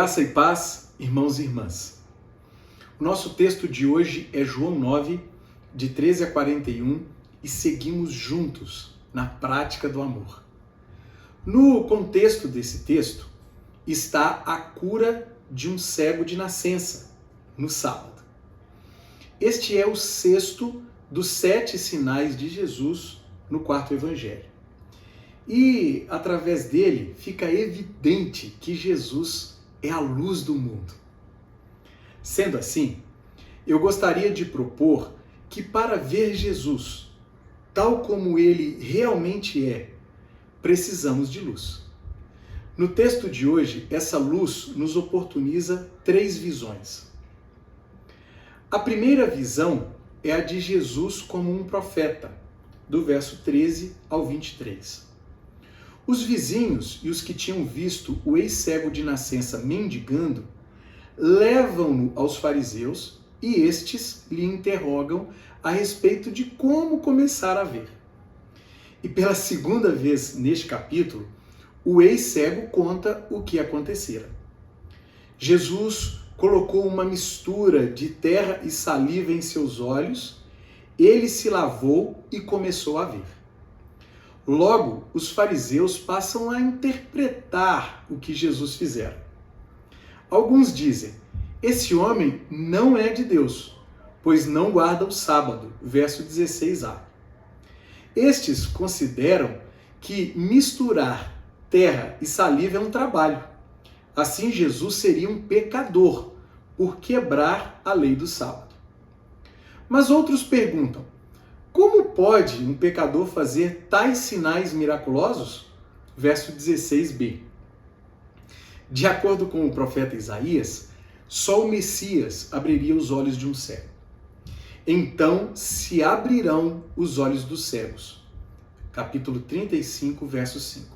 Graça e paz, irmãos e irmãs. O nosso texto de hoje é João 9, de 13 a 41, e seguimos juntos na prática do amor. No contexto desse texto está a cura de um cego de nascença, no sábado. Este é o sexto dos 7 sinais de Jesus no quarto evangelho. E, através dele, fica evidente que Jesus é a luz do mundo. Sendo assim, eu gostaria de propor que para ver Jesus, tal como ele realmente é, precisamos de luz. No texto de hoje, essa luz nos oportuniza 3 visões. A primeira visão é a de Jesus como um profeta, do verso 13 ao 23. Os vizinhos e os que tinham visto o ex-cego de nascença mendigando, levam-no aos fariseus e estes lhe interrogam a respeito de como começar a ver. E pela segunda vez neste capítulo, o ex-cego conta o que acontecera. Jesus colocou uma mistura de terra e saliva em seus olhos, ele se lavou e começou a ver. Logo, os fariseus passam a interpretar o que Jesus fizera. Alguns dizem, esse homem não é de Deus, pois não guarda o sábado, verso 16a. Estes consideram que misturar terra e saliva é um trabalho. Assim, Jesus seria um pecador por quebrar a lei do sábado. Mas outros perguntam, como pode um pecador fazer tais sinais miraculosos? Verso 16b. De acordo com o profeta Isaías, só o Messias abriria os olhos de um cego. Então se abrirão os olhos dos cegos. Capítulo 35, verso 5.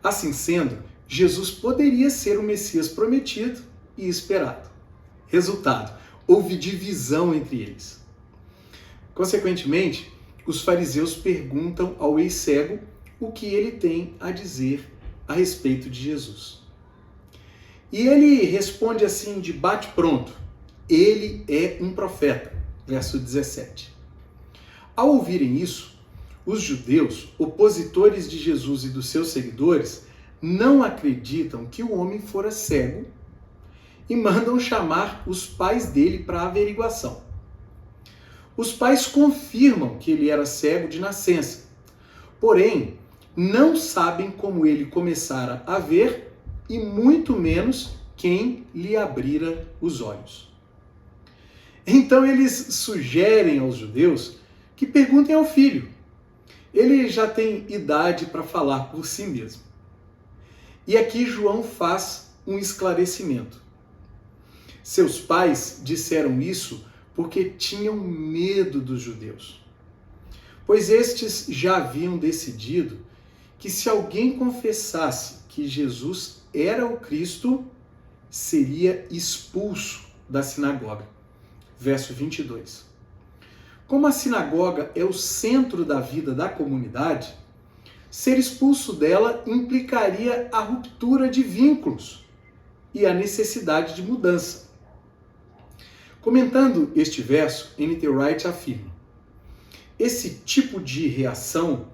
Assim sendo, Jesus poderia ser o Messias prometido e esperado. Resultado, houve divisão entre eles. Consequentemente, os fariseus perguntam ao ex-cego o que ele tem a dizer a respeito de Jesus. E ele responde assim de bate-pronto, ele é um profeta, verso 17. Ao ouvirem isso, os judeus, opositores de Jesus e dos seus seguidores, não acreditam que o homem fora cego e mandam chamar os pais dele para averiguação. Os pais confirmam que ele era cego de nascença, porém não sabem como ele começara a ver e muito menos quem lhe abrira os olhos. Então eles sugerem aos judeus que perguntem ao filho. Ele já tem idade para falar por si mesmo. E aqui João faz um esclarecimento. Seus pais disseram isso porque tinham medo dos judeus, pois estes já haviam decidido que se alguém confessasse que Jesus era o Cristo, seria expulso da sinagoga. Verso 22. Como a sinagoga é o centro da vida da comunidade, ser expulso dela implicaria a ruptura de vínculos e a necessidade de mudança. Comentando este verso, N.T. Wright afirma: esse tipo de reação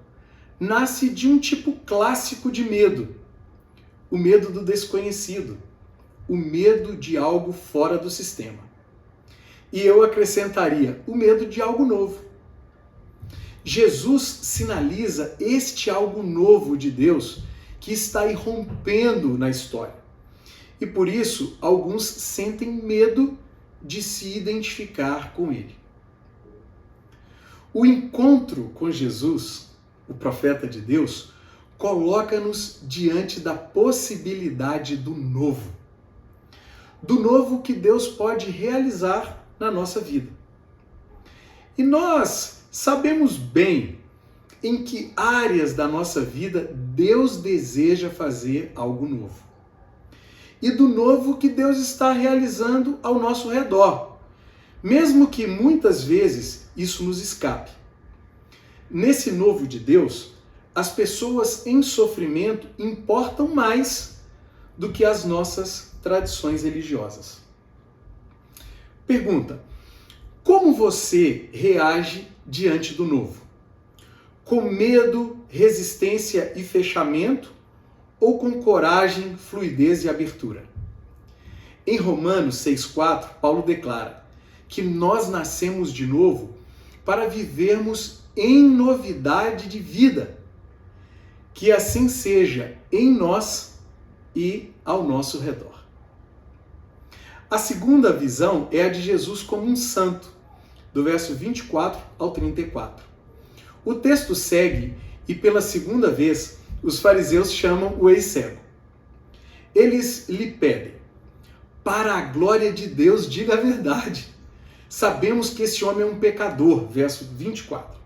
nasce de um tipo clássico de medo, o medo do desconhecido, o medo de algo fora do sistema. E eu acrescentaria, o medo de algo novo. Jesus sinaliza este algo novo de Deus que está irrompendo na história. E por isso, alguns sentem medo de se identificar com ele. O encontro com Jesus, o profeta de Deus, coloca-nos diante da possibilidade do novo. Do novo que Deus pode realizar na nossa vida. E nós sabemos bem em que áreas da nossa vida Deus deseja fazer algo novo. E do novo que Deus está realizando ao nosso redor, mesmo que muitas vezes isso nos escape. Nesse novo de Deus, as pessoas em sofrimento importam mais do que as nossas tradições religiosas. Pergunta: como você reage diante do novo? Com medo, resistência e fechamento? Ou com coragem, fluidez e abertura? Em Romanos 6,4, Paulo declara que nós nascemos de novo para vivermos em novidade de vida. Que assim seja em nós e ao nosso redor. A segunda visão é a de Jesus como um santo, do verso 24 ao 34. O texto segue e pela segunda vez os fariseus chamam o ex-cego. Eles lhe pedem: para a glória de Deus, diga a verdade. Sabemos que esse homem é um pecador, verso 24.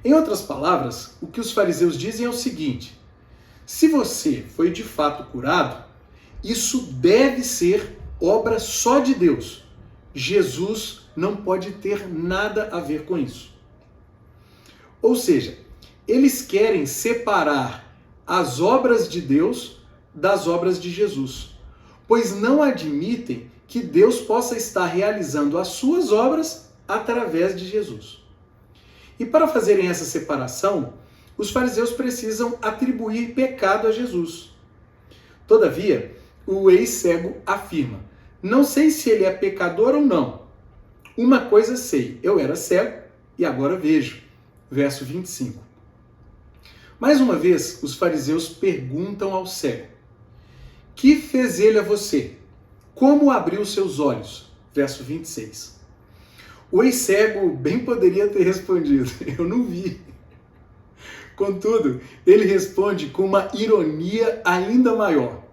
Em outras palavras, o que os fariseus dizem é o seguinte: se você foi de fato curado, isso deve ser obra só de Deus. Jesus não pode ter nada a ver com isso. Ou seja, eles querem separar as obras de Deus das obras de Jesus, pois não admitem que Deus possa estar realizando as suas obras através de Jesus. E para fazerem essa separação, os fariseus precisam atribuir pecado a Jesus. Todavia, o ex-cego afirma: não sei se ele é pecador ou não. Uma coisa sei, eu era cego e agora vejo. Verso 25. Mais uma vez, os fariseus perguntam ao cego: que fez ele a você? Como abriu seus olhos? Verso 26. O ex-cego bem poderia ter respondido: eu não vi. Contudo, ele responde com uma ironia ainda maior: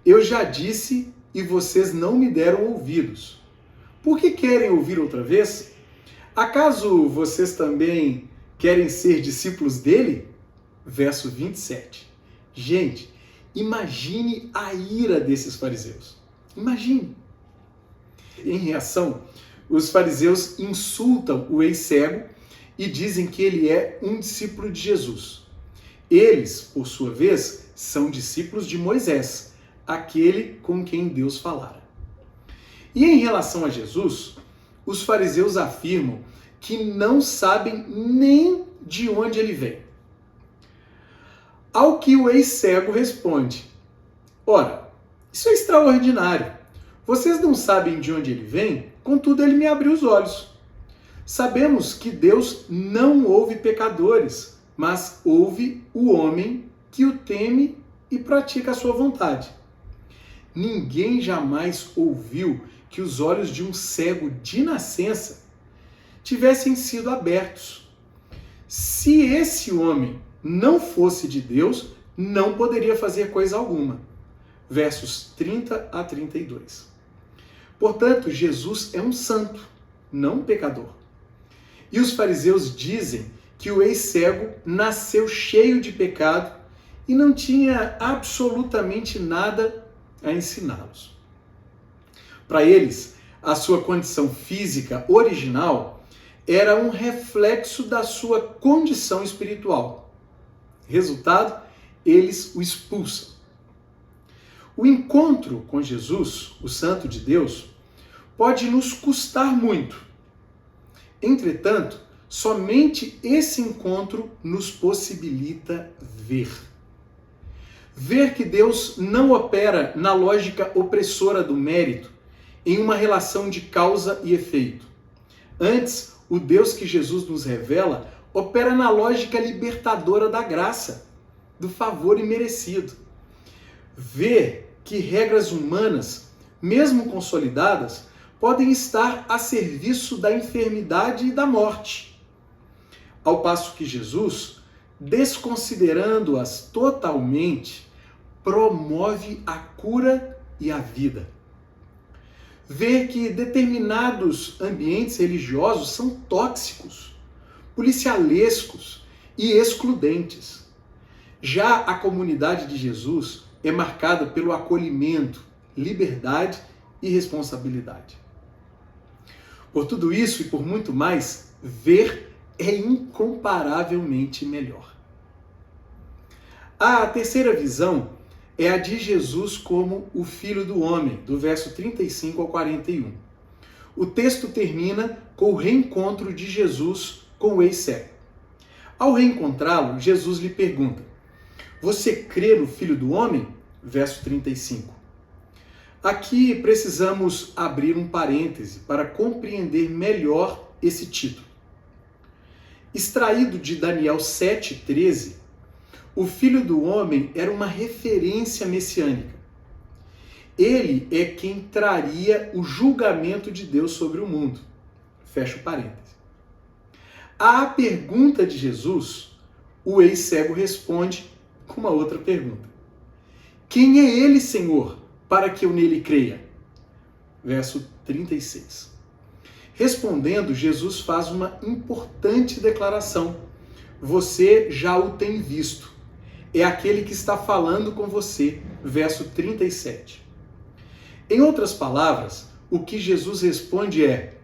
eu já disse e vocês não me deram ouvidos. Por que querem ouvir outra vez? Acaso vocês também querem ser discípulos dele? Verso 27. Gente, imagine a ira desses fariseus. Imagine. Em reação, os fariseus insultam o ex-cego e dizem que ele é um discípulo de Jesus. Eles, por sua vez, são discípulos de Moisés, aquele com quem Deus falara. E em relação a Jesus, os fariseus afirmam que não sabem nem de onde ele vem. Ao que o ex-cego responde: ora, isso é extraordinário. Vocês não sabem de onde ele vem, contudo ele me abriu os olhos. Sabemos que Deus não ouve pecadores, mas ouve o homem que o teme e pratica a sua vontade. Ninguém jamais ouviu que os olhos de um cego de nascença tivessem sido abertos. Se esse homem não fosse de Deus, não poderia fazer coisa alguma. Versos 30 a 32. Portanto, Jesus é um santo, não um pecador. E os fariseus dizem que o ex-cego nasceu cheio de pecado e não tinha absolutamente nada a ensiná-los. Para eles, a sua condição física original era um reflexo da sua condição espiritual. Resultado, eles o expulsam. O encontro com Jesus, o Santo de Deus, pode nos custar muito. Entretanto, somente esse encontro nos possibilita ver. Ver que Deus não opera na lógica opressora do mérito, em uma relação de causa e efeito. Antes, o Deus que Jesus nos revela opera na lógica libertadora da graça, do favor imerecido. Ver que regras humanas, mesmo consolidadas, podem estar a serviço da enfermidade e da morte. Ao passo que Jesus, desconsiderando-as totalmente, promove a cura e a vida. Ver que determinados ambientes religiosos são tóxicos, policialescos e excludentes. Já a comunidade de Jesus é marcada pelo acolhimento, liberdade e responsabilidade. Por tudo isso e por muito mais, ver é incomparavelmente melhor. A terceira visão é a de Jesus como o Filho do Homem, do verso 35 ao 41. O texto termina com o reencontro de Jesus com o ex-cego. Ao reencontrá-lo, Jesus lhe pergunta: você crê no Filho do Homem? Verso 35. Aqui precisamos abrir um parêntese para compreender melhor esse título. Extraído de Daniel 7,13, o Filho do Homem era uma referência messiânica. Ele é quem traria o julgamento de Deus sobre o mundo. Fecha o parêntese. À pergunta de Jesus, o ex-cego responde com uma outra pergunta: quem é ele, Senhor, para que eu nele creia? Verso 36. Respondendo, Jesus faz uma importante declaração: você já o tem visto. É aquele que está falando com você. Verso 37. Em outras palavras, o que Jesus responde é: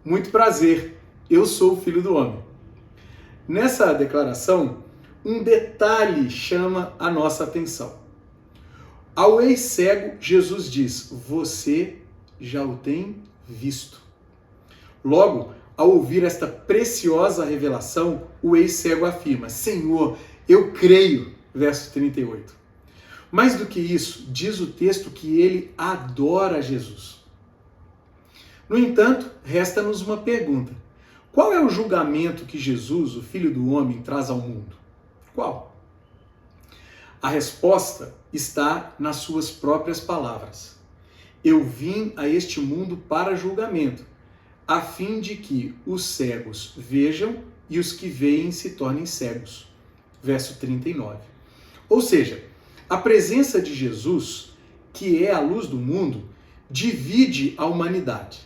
muito prazer, eu sou o Filho do Homem. Nessa declaração, um detalhe chama a nossa atenção. Ao ex-cego, Jesus diz: você já o tem visto. Logo, ao ouvir esta preciosa revelação, o ex-cego afirma: Senhor, eu creio. Verso 38. Mais do que isso, diz o texto que ele adora Jesus. No entanto, resta-nos uma pergunta: qual é o julgamento que Jesus, o Filho do Homem, traz ao mundo? Qual? A resposta está nas suas próprias palavras. Eu vim a este mundo para julgamento, a fim de que os cegos vejam e os que veem se tornem cegos. Verso 39. Ou seja, a presença de Jesus, que é a luz do mundo, divide a humanidade.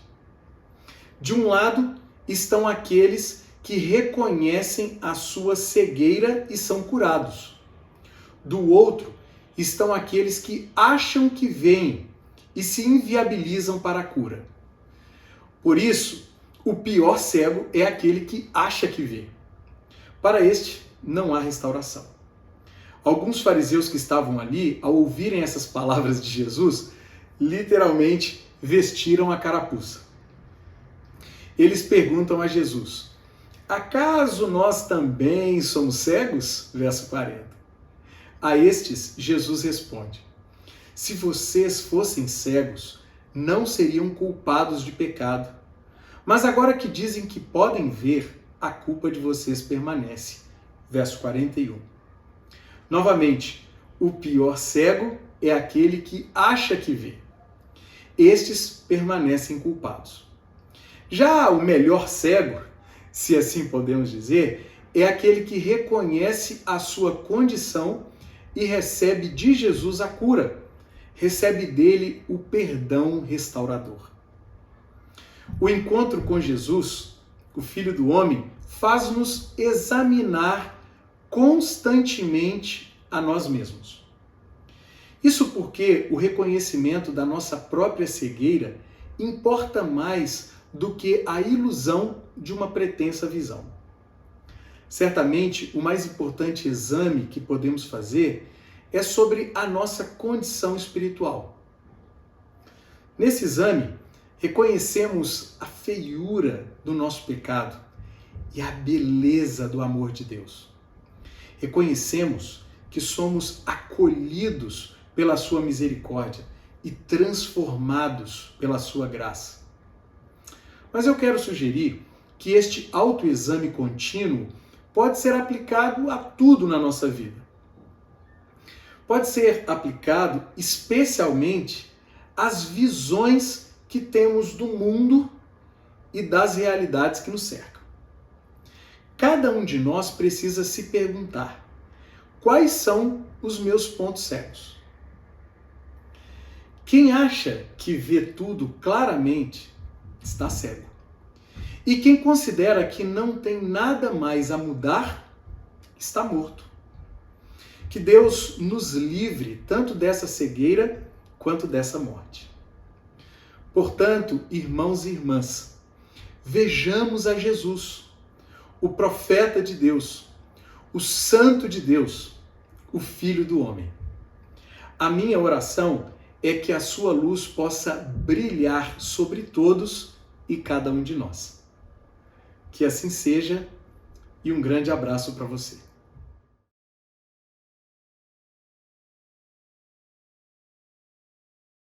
De um lado estão aqueles que reconhecem a sua cegueira e são curados. Do outro estão aqueles que acham que veem e se inviabilizam para a cura. Por isso, o pior cego é aquele que acha que vê. Para este, não há restauração. Alguns fariseus que estavam ali, ao ouvirem essas palavras de Jesus, literalmente vestiram a carapuça. Eles perguntam a Jesus: acaso nós também somos cegos? Verso 40. A estes, Jesus responde: se vocês fossem cegos, não seriam culpados de pecado. Mas agora que dizem que podem ver, a culpa de vocês permanece. Verso 41. Novamente, o pior cego é aquele que acha que vê. Estes permanecem culpados. Já o melhor cego, se assim podemos dizer, é aquele que reconhece a sua condição e recebe de Jesus a cura. Recebe dele o perdão restaurador. O encontro com Jesus, o Filho do Homem, faz-nos examinar constantemente a nós mesmos. Isso porque o reconhecimento da nossa própria cegueira importa mais do que a ilusão de uma pretensa visão. Certamente, o mais importante exame que podemos fazer é sobre a nossa condição espiritual. Nesse exame, reconhecemos a feiura do nosso pecado e a beleza do amor de Deus. Reconhecemos que somos acolhidos pela sua misericórdia e transformados pela sua graça. Mas eu quero sugerir que este autoexame contínuo pode ser aplicado a tudo na nossa vida. Pode ser aplicado especialmente às visões que temos do mundo e das realidades que nos cercam. Cada um de nós precisa se perguntar: quais são os meus pontos cegos? Quem acha que vê tudo claramente está cego. E quem considera que não tem nada mais a mudar está morto. Que Deus nos livre tanto dessa cegueira quanto dessa morte. Portanto, irmãos e irmãs, vejamos a Jesus, o profeta de Deus, o santo de Deus, o Filho do Homem. A minha oração é que a sua luz possa brilhar sobre todos e cada um de nós. Que assim seja e um grande abraço para você.